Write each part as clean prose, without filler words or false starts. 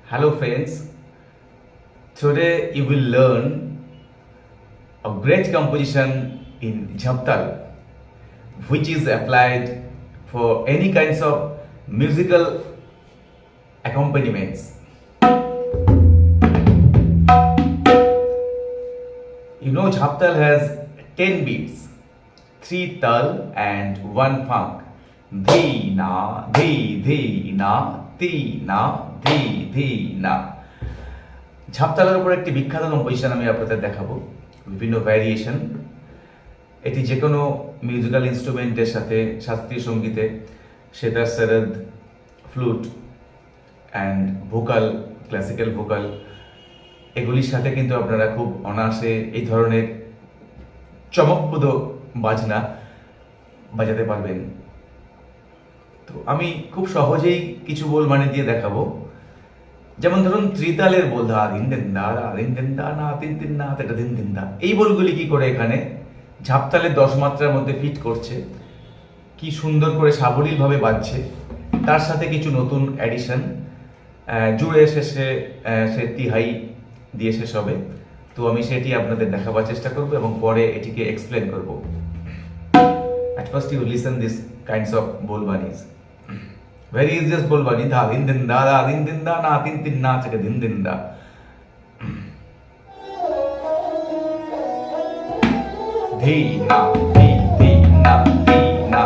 Hello friends, today you will learn a great composition in Jhap Taal, which is applied for any kinds of musical accompaniments. You know Jhap Taal has 10 beats, 3 tal and 1 funk. Dhi na, dhi na, ti na, ধি না। ঝাপ তালের উপর একটি বিখ্যাত composition আমি আপনাদের দেখাবো, বিভিন্ন ভ্যারিয়েশন। এটি যে কোনো মিউজিক্যাল ইনস্ট্রুমেন্টের সাথে, শাস্ত্রীয় সঙ্গীতে sitar, sarod, flute and vocal, classical vocal, এগুলির সাথে কিন্তু আপনারা খুব অনায়াসে এই ধরনের চমকপ্রদ বাজনা বাজাতে পারবেন। তো আমি খুব সহজেই কিছু বোল মানে দিয়ে দেখাবো। যেমন ধরুন ত্রিতালের বোল, ধা দিন দিন দা, দিন দিন দা, না তিন তিন না, তেটা দিন দিন দা, এই বোলগুলি কি করে এখানে ঝাপতালের 10 মাত্রার মধ্যে ফিট করছে, কি সুন্দর করে সাবলীলভাবে বাজছে, তার সাথে কিছু নতুন অ্যাডিশন জুড়ে শেষে সে তিহাই দিয়ে শেষ হবে। তো আমি সেটি আপনাদের দেখাবার চেষ্টা করব এবং পরে এটিকে এক্সপ্লেন করব। At first you listen this kinds of bolbanis. Very easiest bolbani, dha din din da, na tin tin na, chaka din din da. Dhi na, dhi na, dhi na.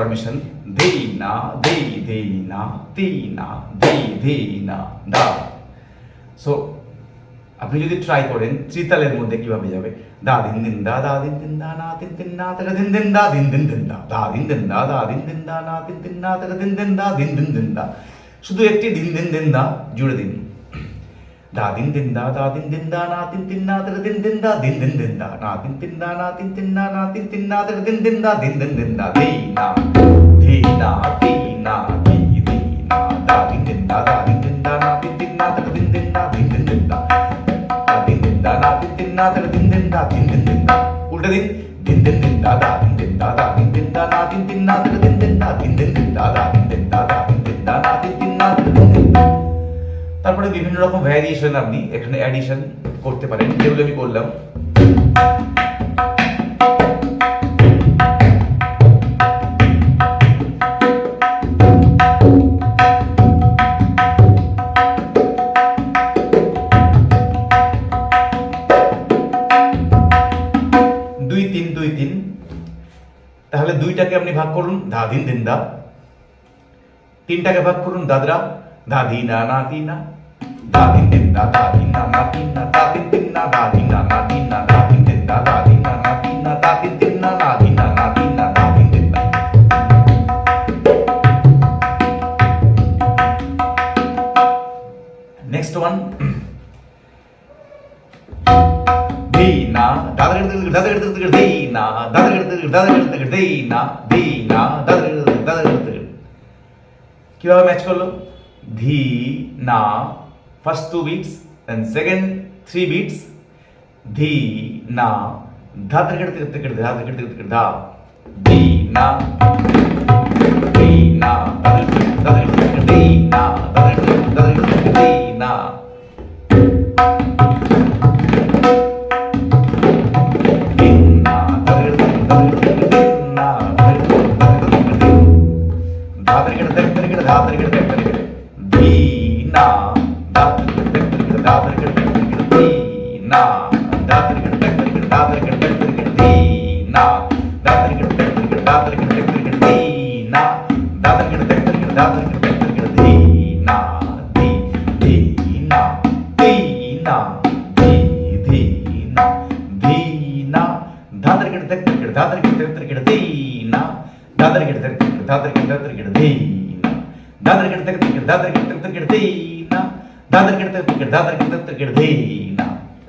formation. Dhi na, dhi na, ti na, dhi na, da. So আপনি যদি try করেন ত্রিতালের মধ্যে কিভাবে যাবে, দা দিন দিন দা, দা দিন দিন দা, না দিন দিন না, তাকা দিন দিন দা, দিন দিন দিন দা, দা দিন দিন দা, দা দিন দিন দা, না দিন দিন না, তাকা দিন দিন দা, দিন দিন দিন দা। শুধু একটি দিন দিন দিন দা জুড়ে দিন। দা দিন দিন দা, দা দিন দিন দা, না দিন দিন না, তাকা দিন দিন দা, দিন দিন দিন দা, না দিন দিন দা, না দিন দিন না, না দিন দিন না, তাকা দিন দিন দা, দিন দিন দিন দা। ধি না, ধি না, ধি না, ধি না, দা দিন দিন দা, দা দিন দিন দা, না দিন দিন না, তাকা দিন দিন দা, দিন দিন দিন দা। উল্টা দিন, দিন দিন দিন দা, দা দিন দিন দা, দা দিন দিন দা, না দিন দিন না, তাকা দিন দিন দা, দিন দিন দিন দা, দা দিন দিন দা, দা দিন দিন দা, না দিন দিন না, তাকা দিন দিন দা। তারপরে বিভিন্ন রকম ভ্যারিয়েশন আপনি এখানে অ্যাডিশন করতে পারেন, যেগুলো আমি বললাম। তাহলে দুইটাকে আপনি ভাগ করুন, ধা দিন দিন দা। তিনটাকে ভাগ করুন, দাদরা, ধা দি না, না দি না, ধা দিন দিন দা, ধা দি না, না দি না, ধা দিন দিন না, ধা দি না, না দি না, ধা দিন দিন দা, ধা দি না, না দি না, ধা দিন দিন না, না দি না, না দি না, ধা দিন দিন দা। নেক্সট ওয়ান, ধি না, দাদা দাদা ধি না, দাদা দাদা ধি না, ধি না, দাদা দাদা। কিভাবে ম্যাচ করলো? ধি না first 2 beats, then second 3 beats, ধি না, ধা ধা ধা ধা, ধি না, ধি না, দাদা ধি না, দাদা ধি না।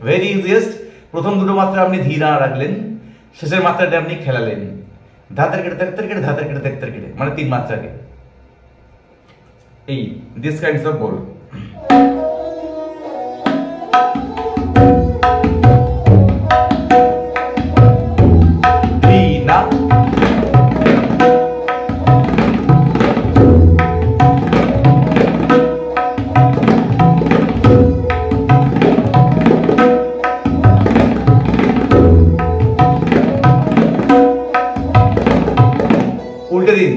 Very easiest. প্রথম দুটো মাত্রা আপনি ধীরা রাখলেন, শেষের মাত্রাটা আপনি খেলালেন, ধাতের কেটে ধাতের কেটে ধাতের কেটে ধাতের কেটে, মানে 3 মাত্রাকে। এই দিস কাইন্ডস অফ বল। উল্টে দিন,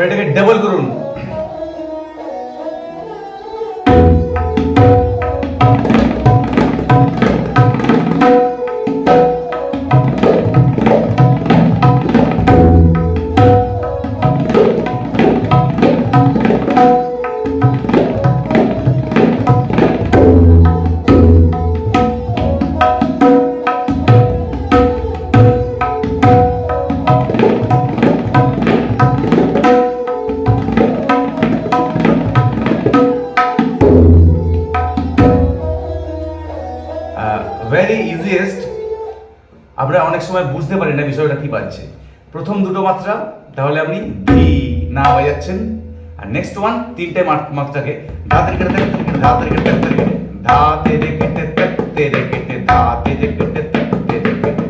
এটাকে ডাবল করুন। Very easiest. আমরা অনেক সময় বুঝতে পারি না বিষয়টা কি বাজছে। প্রথম দুটো মাত্রা তাহলে আপনি ধি না বাজাচ্ছেন, আর নেক্সট ওয়ান 3টে মাত্রাকে ধাতে কেটে ধাতে কেটে ধাতে কেটে তেরে কেটে ধাতে কেটে তেরে কেটে।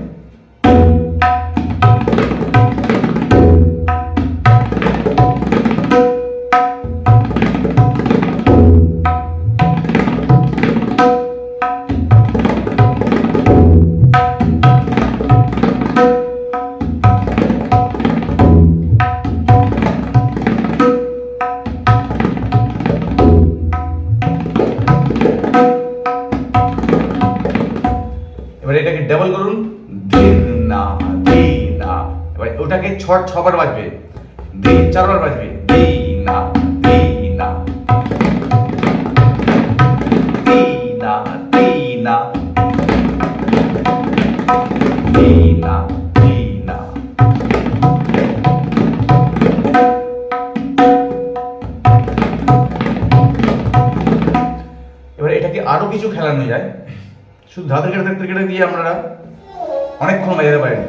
এবার ওটাকে ছবার বাজবে, ধি 4 বার বাজবে, ধি না ধি না ধি না ধি না ধি না ধি না। এবার এটাকে আরো কিছু খেলানো যায়, শুধু ধাতের কেটে দিয়ে আপনারা অনেকক্ষণ বাজাতে পারেন।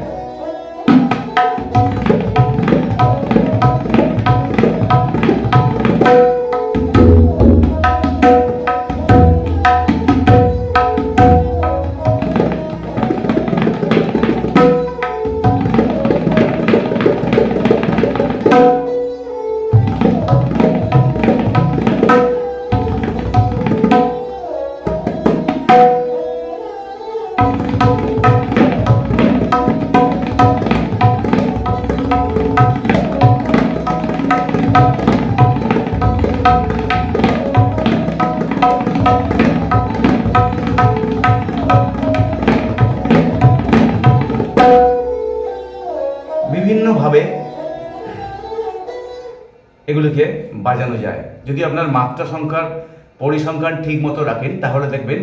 বিভিন্নভাবে এগুলিকে বাজানো যায়। যদি আপনার মাত্রা সংখ্যার পরিসংখ্যান ঠিক মতো রাখেন তাহলে দেখবেন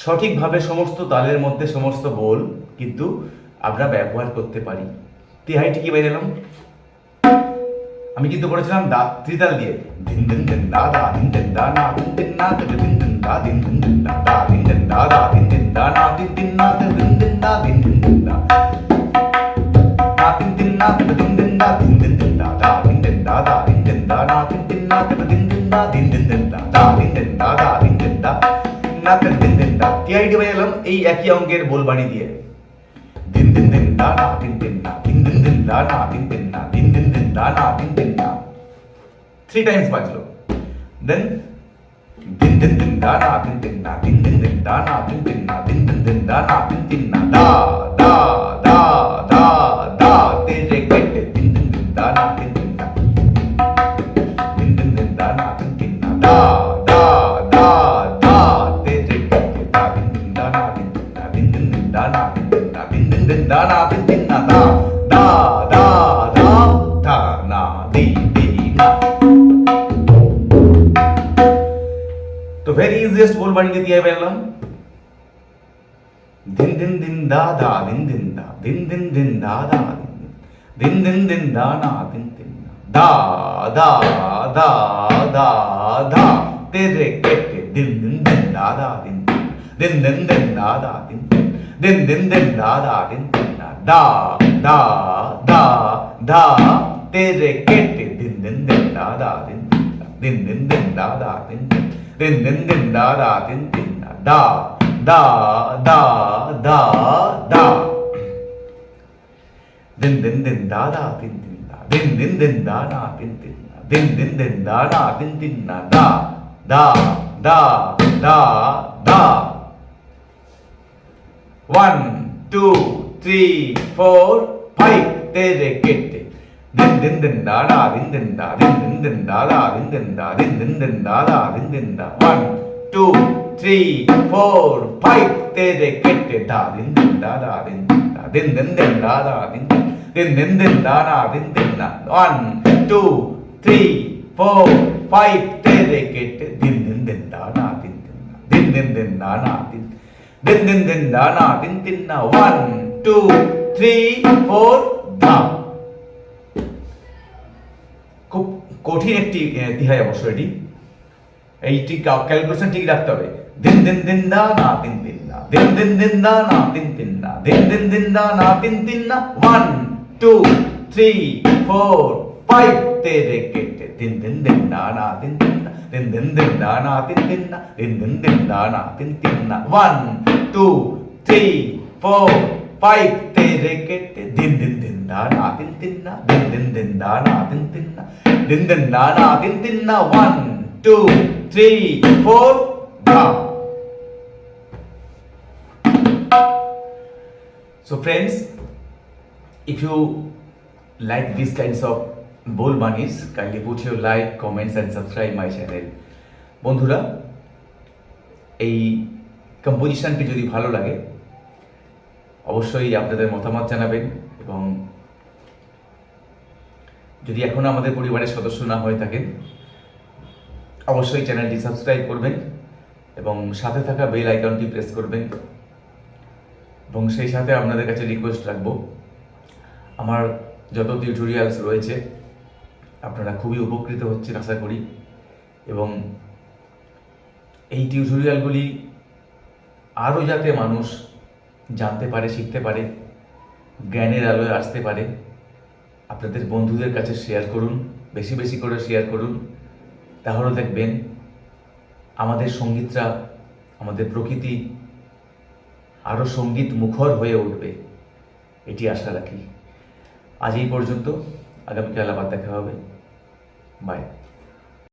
সঠিকভাবে সমস্ত তালের মধ্যে সমস্ত বোল কিন্তু আমরা ব্যবহার করতে পারি। তিহাইটি কি বাজালাম, আমি কিন্তু করেছিলাম ত্রিতাল দিয়ে, দিন দিন দিন দা দা দিন দিন দা না দিন দিন না দিন দিন দা দিন দিন দিন দা দা দিন দিন দা দা দিন দিন দা না দিন দিন না দিন দিন দা দিন দিন দিন দা না দিন দিন না দিন দিন দা দিন দিন দিন দা দা দিন দিন দা দা দিন দিন দা না দিন দিন না দিন দিন দা দিন দিন দিন দা দা দিন দিন দা দা দিন দিন দা না দিন দিন দিন দা। টিআইডি বাজালাম এই একই অঙ্কের বোলবাণী দিয়ে, দিন দিন দিন দা না দিন দিন না দিন দিন দিন দা না দিন দিন না দিন দিন দিন দা না দিন দিন না, 3 টাইমস বাজলো। দেন দিন দিন দিন দা না দিন দিন না দিন দিন দিন দা না দিন দিন না দিন দিন দিন দা না দিন দিন না দা দা দা দা দা তেরে কেটে দিন দিন দিন দা না দিন দিন না দিন দিন দিন দা না দিন দিন না দা দা দা দা তেরে কেটে দা দিন দিন দা না দিন দিন না দিন দিন দিন দা না দিন দিন না দিন দিন দিন দা না দিন দিন না দা দা দা দা দা না দি দি না। तो वेरी इजीएस्ट बोल बाणी दिया है पहला, दिन दिन दिन दा दा दिन दिन दा दिन दिन दिन दा दा दिन दिन दिन दा ना दिन दिन दा दा दा दा दा तेरे केटे दिन दिन दिन दा दा दिन दिन दिन दिन दा दा दिन दिन दिन दिन दा दा दिन दा दा दा दा तेरे केटे दिन दिन दिन दा दा दिन दिन दिन दिन दा दा दिन दिन दिन दिन दा दा दिन दिन दा दा दा दा दा दिन दिन दिन दा दा दिन दिन दिन दिन दिन दा ना दिन दिन दिन दिन दिन दा ना दिन दिन दा दा दा दा दा 1 2 3 4 5 तेरे केटे दिन दिन दिन दा दा दिन दिन दा दिन दिन दिन दा दा दिन दिन दा दिन दिन दिन दा दा दिन दिन दा 1 2 3 4 5 तेरे केटे दा दिन दिन दा दा दिन दिन दिन दिन दा दा दिन दिन दिन दा ना दिन दिन दा 1 2 3 4 5 तेरे केटे दिन दिन दा ना दिन दिन दा ना दिन दिन दा ना दिन ना 1 2 3 4 दा। খুব কঠিন একটি তিহাই অবশ্য এটি, এইটি ক্যালকুলেশন ঠিক রাখতে হবে। দিন দিন দিন দা না দিন দিন না দিন দিন দিন দা না দিন দিন না দিন দিন দিন দা না দিন দিন না 1 2 3 4 5 तेरे केटे दिन दिन दिन दा ना दिन दिन ना दिन दिन दिन दा ना दिन दिन ना दिन दिन दिन दा ना दिन दिन ना 1 2 3 4 5 तेरे केटे दिन दिन दिन दा ना दिन दिन ना दिन दिन दिन दा ना दिन दिन ना दिन दिन दा ना दिन दिन ना 1 2 3 4 दा। So friends, if you like these kinds of bol banis, kindly put your like, comments and subscribe my channel. বন্ধুরা, এই কম্পোজিশনটি যদি ভালো লাগে অবশ্যই আপনাদের মতামত জানাবেন এবং যদি এখনও আমাদের পরিবারের সদস্য না হয়ে থাকেন অবশ্যই চ্যানেলটি সাবস্ক্রাইব করবেন এবং সাথে থাকা বেল আইকনটি প্রেস করবেন। এবং সেই সাথে আপনাদের কাছে রিকোয়েস্ট রাখবো, আমার যত টিউটোরিয়ালস রয়েছে আপনারা খুবই উপকৃত হচ্ছেন আশা করি, এবং এই টিউটোরিয়ালগুলি আরও যাতে মানুষ জানতে পারে, শিখতে পারে, জ্ঞানের আলোয় আসতে পারে, আপনাদের বন্ধুদের কাছে শেয়ার করুন, বেশি বেশি করে শেয়ার করুন। তাহলে দেখবেন আমাদের সঙ্গীতরা, আমাদের প্রকৃতি আরও সঙ্গীত মুখর হয়ে উঠবে, এটি আশা রাখি। আজ এই পর্যন্ত, আগামীকাল আবার দেখা হবে। বাই।